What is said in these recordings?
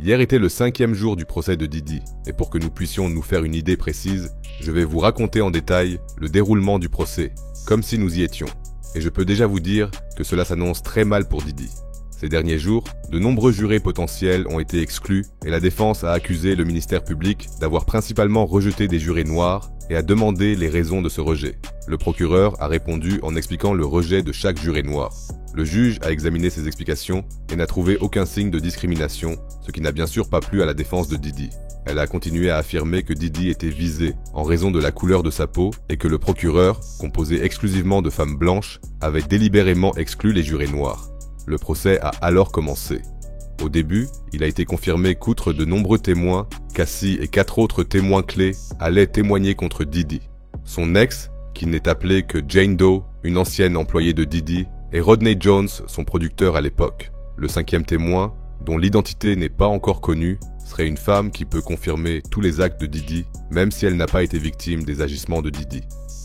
Hier était le 5e jour du procès de Diddy, et pour que nous puissions nous faire une idée précise, je vais vous raconter en détail le déroulement du procès, comme si nous y étions. Et je peux déjà vous dire que cela s'annonce très mal pour Diddy. Ces derniers jours, de nombreux jurés potentiels ont été exclus et la défense a accusé le ministère public d'avoir principalement rejeté des jurés noirs et a demandé les raisons de ce rejet. Le procureur a répondu en expliquant le rejet de chaque juré noir. Le juge a examiné ces explications et n'a trouvé aucun signe de discrimination, ce qui n'a bien sûr pas plu à la défense de Diddy. Elle a continué à affirmer que Diddy était visé en raison de la couleur de sa peau et que le procureur, composé exclusivement de femmes blanches, avait délibérément exclu les jurés noirs. Le procès a alors commencé. Au début, il a été confirmé qu'outre de nombreux témoins, Cassie et 4 autres témoins clés allaient témoigner contre Diddy. Son ex, qui n'est appelé que Jane Doe, une ancienne employée de Diddy, et Rodney Jones, son producteur à l'époque. Le 5e témoin, dont l'identité n'est pas encore connue, serait une femme qui peut confirmer tous les actes de Diddy, même si elle n'a pas été victime des agissements de Diddy.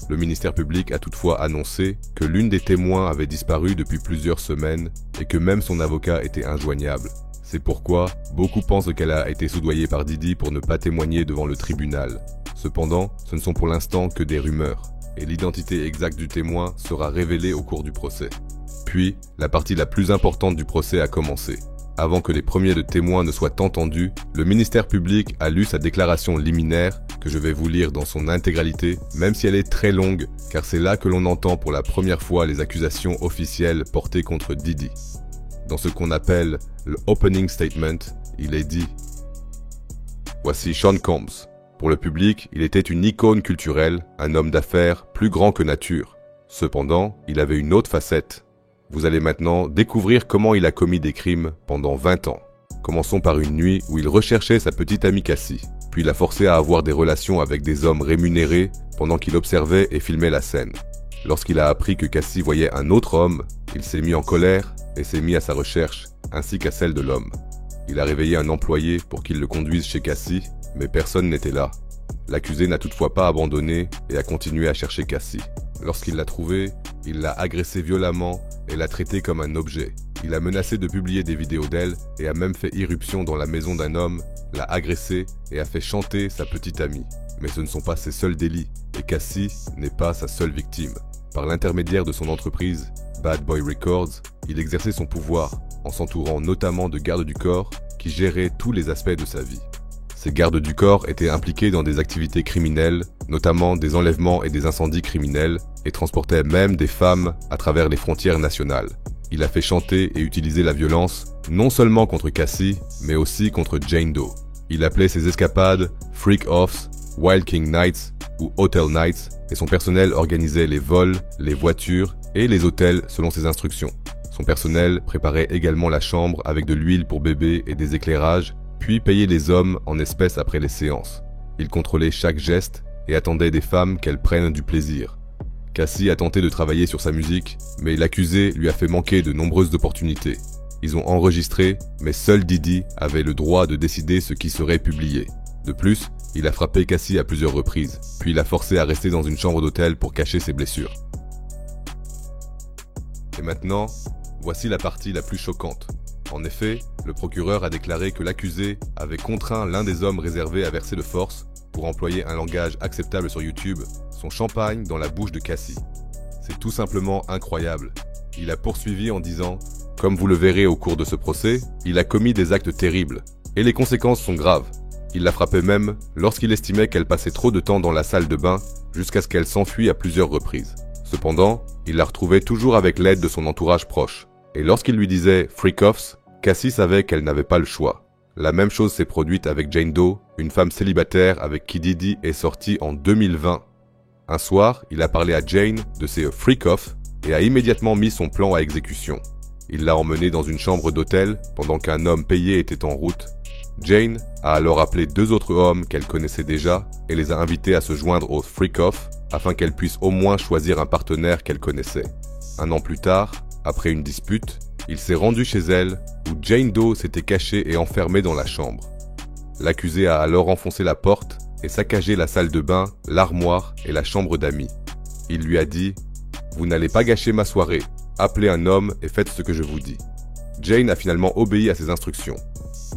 Le ministère public a toutefois annoncé que l'une des témoins avait disparu depuis plusieurs semaines et que même son avocat était injoignable. C'est pourquoi beaucoup pensent qu'elle a été soudoyée par Diddy pour ne pas témoigner devant le tribunal. Cependant, ce ne sont pour l'instant que des rumeurs, et l'identité exacte du témoin sera révélée au cours du procès. Puis, la partie la plus importante du procès a commencé. Avant que les premiers de témoins ne soient entendus, le ministère public a lu sa déclaration liminaire, que je vais vous lire dans son intégralité, même si elle est très longue, car c'est là que l'on entend pour la première fois les accusations officielles portées contre Diddy. Dans ce qu'on appelle le Opening Statement, il est dit « Voici Sean Combs. Pour le public, il était une icône culturelle, un homme d'affaires plus grand que nature. Cependant, il avait une autre facette. Vous allez maintenant découvrir comment il a commis des crimes pendant 20 ans. Commençons par une nuit où il recherchait sa petite amie Cassie, puis l'a forcée à avoir des relations avec des hommes rémunérés pendant qu'il observait et filmait la scène. Lorsqu'il a appris que Cassie voyait un autre homme, il s'est mis en colère et s'est mis à sa recherche, ainsi qu'à celle de l'homme. Il a réveillé un employé pour qu'il le conduise chez Cassie, mais personne n'était là. L'accusé n'a toutefois pas abandonné et a continué à chercher Cassie. Lorsqu'il l'a trouvée, il l'a agressée violemment et l'a traitée comme un objet. Il a menacé de publier des vidéos d'elle et a même fait irruption dans la maison d'un homme, l'a agressée et a fait chanter sa petite amie. Mais ce ne sont pas ses seuls délits, et Cassie n'est pas sa seule victime. Par l'intermédiaire de son entreprise, Bad Boy Records, il exerçait son pouvoir, en s'entourant notamment de gardes du corps qui géraient tous les aspects de sa vie. Ces gardes du corps étaient impliqués dans des activités criminelles, notamment des enlèvements et des incendies criminels, et transportaient même des femmes à travers les frontières nationales. Il a fait chanter et utiliser la violence, non seulement contre Cassie, mais aussi contre Jane Doe. Il appelait ses escapades Freak Offs, Wild King Nights ou Hotel Nights, et son personnel organisait les vols, les voitures et les hôtels selon ses instructions. Son personnel préparait également la chambre avec de l'huile pour bébé et des éclairages, puis payait les hommes en espèces après les séances. Il contrôlait chaque geste et attendait des femmes qu'elles prennent du plaisir. Cassie a tenté de travailler sur sa musique, mais l'accusé lui a fait manquer de nombreuses opportunités. Ils ont enregistré, mais seul Diddy avait le droit de décider ce qui serait publié. De plus, il a frappé Cassie à plusieurs reprises, puis l'a forcé à rester dans une chambre d'hôtel pour cacher ses blessures. Et maintenant, voici la partie la plus choquante. En effet, le procureur a déclaré que l'accusé avait contraint l'un des hommes réservés à verser de force, pour employer un langage acceptable sur YouTube, son champagne dans la bouche de Cassie. C'est tout simplement incroyable. Il a poursuivi en disant « Comme vous le verrez au cours de ce procès, il a commis des actes terribles, et les conséquences sont graves. Il la frappait même lorsqu'il estimait qu'elle passait trop de temps dans la salle de bain jusqu'à ce qu'elle s'enfuit à plusieurs reprises. Cependant, il la retrouvait toujours avec l'aide de son entourage proche. Et lorsqu'il lui disait « Freak Offs », Cassie savait qu'elle n'avait pas le choix. La même chose s'est produite avec Jane Doe, une femme célibataire avec qui Diddy est sorti en 2020. Un soir, il a parlé à Jane de ses freak-offs et a immédiatement mis son plan à exécution. Il l'a emmenée dans une chambre d'hôtel pendant qu'un homme payé était en route. Jane a alors appelé 2 autres hommes qu'elle connaissait déjà et les a invités à se joindre au freak-off afin qu'elle puisse au moins choisir un partenaire qu'elle connaissait. Un an plus tard, après une dispute, il s'est rendu chez elle, où Jane Doe s'était cachée et enfermée dans la chambre. L'accusé a alors enfoncé la porte et saccagé la salle de bain, l'armoire et la chambre d'amis. Il lui a dit « Vous n'allez pas gâcher ma soirée, appelez un homme et faites ce que je vous dis. » Jane a finalement obéi à ses instructions.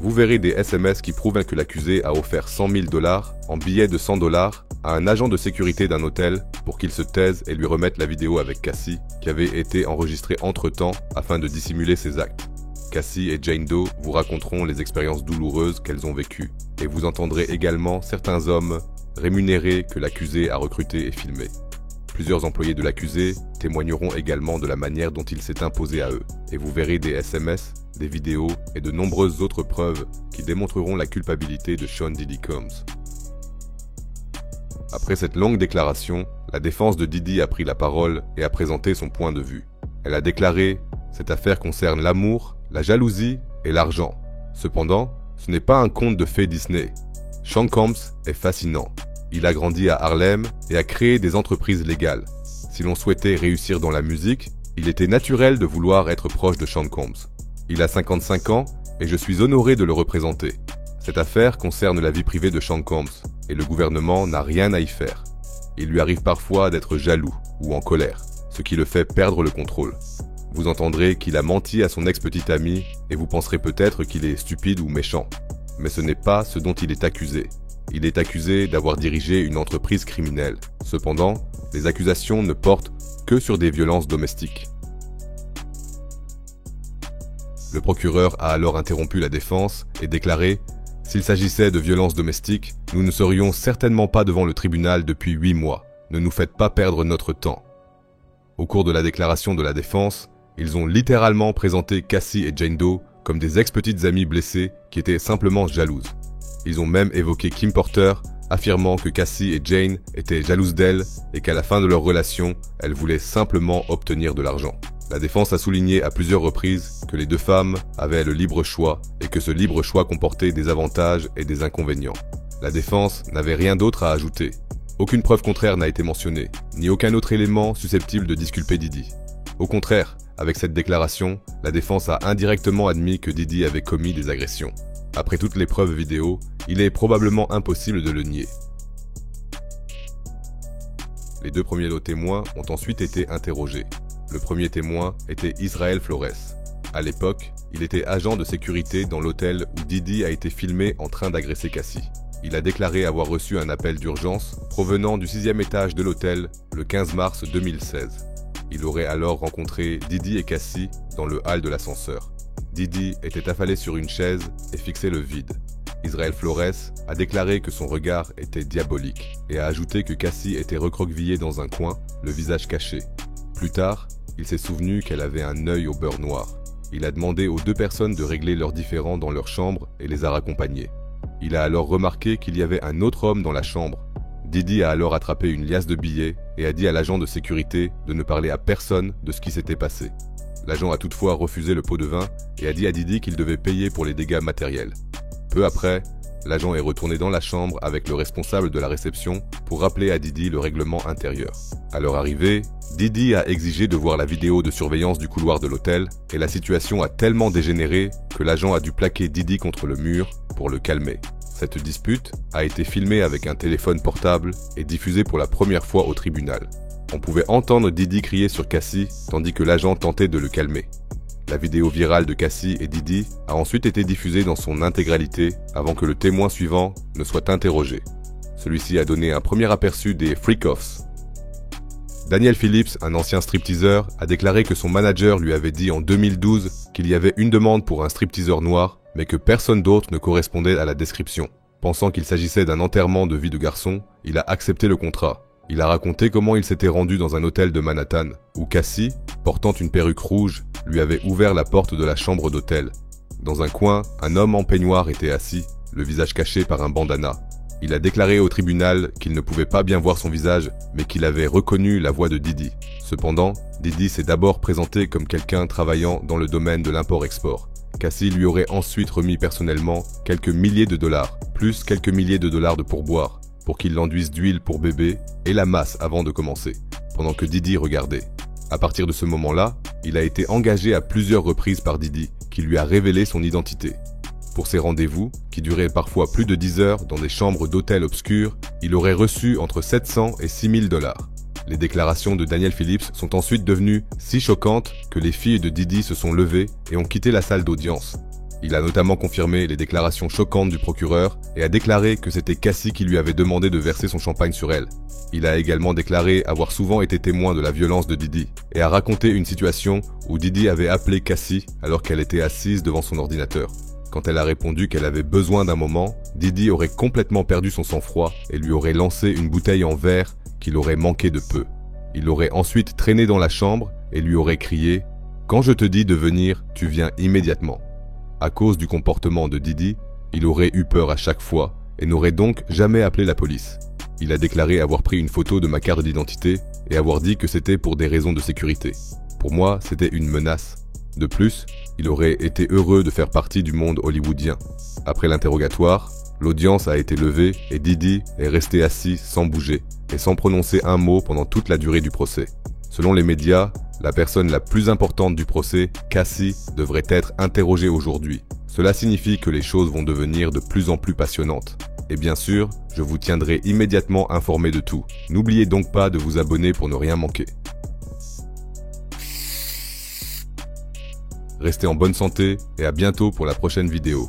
vous verrez des SMS qui prouvent que l'accusé a offert 100 000 $ en billets de 100 $ à un agent de sécurité d'un hôtel pour qu'il se taise et lui remette la vidéo avec Cassie, qui avait été enregistrée entre-temps afin de dissimuler ses actes. Cassie et Jane Doe vous raconteront les expériences douloureuses qu'elles ont vécues, et vous entendrez également certains hommes rémunérés que l'accusé a recrutés et filmés. Plusieurs employés de l'accusé témoigneront également de la manière dont il s'est imposé à eux, et vous verrez des SMS, des vidéos et de nombreuses autres preuves qui démontreront la culpabilité de Sean Diddy Combs. Après cette longue déclaration, la défense de Diddy a pris la parole et a présenté son point de vue. Elle a déclaré « Cette affaire concerne l'amour, la jalousie et l'argent. Cependant, ce n'est pas un conte de fées Disney. Sean Combs est fascinant. Il a grandi à Harlem et a créé des entreprises légales. Si l'on souhaitait réussir dans la musique, il était naturel de vouloir être proche de Sean Combs. Il a 55 ans et je suis honoré de le représenter. Cette affaire concerne la vie privée de Sean Combs et le gouvernement n'a rien à y faire. Il lui arrive parfois d'être jaloux ou en colère, ce qui le fait perdre le contrôle. Vous entendrez qu'il a menti à son ex-petite amie et vous penserez peut-être qu'il est stupide ou méchant. Mais ce n'est pas ce dont il est accusé. Il est accusé d'avoir dirigé une entreprise criminelle. Cependant, les accusations ne portent que sur des violences domestiques. Le procureur a alors interrompu la défense et déclaré « S'il s'agissait de violences domestiques, nous ne serions certainement pas devant le tribunal depuis 8 mois. Ne nous faites pas perdre notre temps. » Au cours de la déclaration de la défense, ils ont littéralement présenté Cassie et Jane Doe comme des ex-petites amies blessées qui étaient simplement jalouses. Ils ont même évoqué Kim Porter, affirmant que Cassie et Jane étaient jalouses d'elle et qu'à la fin de leur relation, elles voulaient simplement obtenir de l'argent. La défense a souligné à plusieurs reprises que les deux femmes avaient le libre choix et que ce libre choix comportait des avantages et des inconvénients. La défense n'avait rien d'autre à ajouter. Aucune preuve contraire n'a été mentionnée, ni aucun autre élément susceptible de disculper Diddy. Au contraire, avec cette déclaration, la défense a indirectement admis que Diddy avait commis des agressions. Après toutes les preuves vidéo, il est probablement impossible de le nier. Les deux premiers témoins ont ensuite été interrogés. Le premier témoin était Israel Flores. À l'époque, il était agent de sécurité dans l'hôtel où Diddy a été filmé en train d'agresser Cassie. Il a déclaré avoir reçu un appel d'urgence provenant du 6e étage de l'hôtel le 15 mars 2016. Il aurait alors rencontré Diddy et Cassie dans le hall de l'ascenseur. Diddy était affalé sur une chaise et fixait le vide. Israel Flores a déclaré que son regard était diabolique et a ajouté que Cassie était recroquevillée dans un coin, le visage caché. Plus tard, il s'est souvenu qu'elle avait un œil au beurre noir. Il a demandé aux deux personnes de régler leurs différends dans leur chambre et les a raccompagnées. Il a alors remarqué qu'il y avait un autre homme dans la chambre. Diddy a alors attrapé une liasse de billets et a dit à l'agent de sécurité de ne parler à personne de ce qui s'était passé. L'agent a toutefois refusé le pot de vin et a dit à Diddy qu'il devait payer pour les dégâts matériels. Peu après, l'agent est retourné dans la chambre avec le responsable de la réception pour rappeler à Diddy le règlement intérieur. À leur arrivée, Diddy a exigé de voir la vidéo de surveillance du couloir de l'hôtel et la situation a tellement dégénéré que l'agent a dû plaquer Diddy contre le mur pour le calmer. Cette dispute a été filmée avec un téléphone portable et diffusée pour la première fois au tribunal. On pouvait entendre Diddy crier sur Cassie tandis que l'agent tentait de le calmer. La vidéo virale de Cassie et Diddy a ensuite été diffusée dans son intégralité avant que le témoin suivant ne soit interrogé. Celui-ci a donné un premier aperçu des freak-offs. Daniel Phillips, un ancien stripteaseur, a déclaré que son manager lui avait dit en 2012 qu'il y avait une demande pour un stripteaseur noir, mais que personne d'autre ne correspondait à la description. Pensant qu'il s'agissait d'un enterrement de vie de garçon, il a accepté le contrat. Il a raconté comment il s'était rendu dans un hôtel de Manhattan, où Cassie, portant une perruque rouge, lui avait ouvert la porte de la chambre d'hôtel. Dans un coin, un homme en peignoir était assis, le visage caché par un bandana. Il a déclaré au tribunal qu'il ne pouvait pas bien voir son visage, mais qu'il avait reconnu la voix de Diddy. Cependant, Diddy s'est d'abord présenté comme quelqu'un travaillant dans le domaine de l'import-export. Cassie lui aurait ensuite remis personnellement quelques milliers de dollars, plus quelques milliers de dollars de pourboire, pour qu'il l'enduise d'huile pour bébé et la masse avant de commencer, pendant que Diddy regardait. À partir de ce moment-là, il a été engagé à plusieurs reprises par Diddy, qui lui a révélé son identité. Pour ces rendez-vous, qui duraient parfois plus de 10 heures dans des chambres d'hôtels obscures, il aurait reçu entre 700 et 6000 dollars. Les déclarations de Daniel Phillips sont ensuite devenues si choquantes que les filles de Diddy se sont levées et ont quitté la salle d'audience. Il a notamment confirmé les déclarations choquantes du procureur et a déclaré que c'était Cassie qui lui avait demandé de verser son champagne sur elle. Il a également déclaré avoir souvent été témoin de la violence de Didi et a raconté une situation où Didi avait appelé Cassie alors qu'elle était assise devant son ordinateur. Quand elle a répondu qu'elle avait besoin d'un moment, Didi aurait complètement perdu son sang-froid et lui aurait lancé une bouteille en verre qu'il aurait manqué de peu. Il l'aurait ensuite traîné dans la chambre et lui aurait crié « Quand je te dis de venir, tu viens immédiatement ». À cause du comportement de Didi, il aurait eu peur à chaque fois et n'aurait donc jamais appelé la police. Il a déclaré avoir pris une photo de ma carte d'identité et avoir dit que c'était pour des raisons de sécurité. Pour moi, c'était une menace. De plus, il aurait été heureux de faire partie du monde hollywoodien. Après l'interrogatoire, l'audience a été levée et Didi est resté assis sans bouger et sans prononcer un mot pendant toute la durée du procès. Selon les médias, la personne la plus importante du procès, Cassie, devrait être interrogée aujourd'hui. Cela signifie que les choses vont devenir de plus en plus passionnantes. Et bien sûr, je vous tiendrai immédiatement informé de tout. N'oubliez donc pas de vous abonner pour ne rien manquer. Restez en bonne santé et à bientôt pour la prochaine vidéo.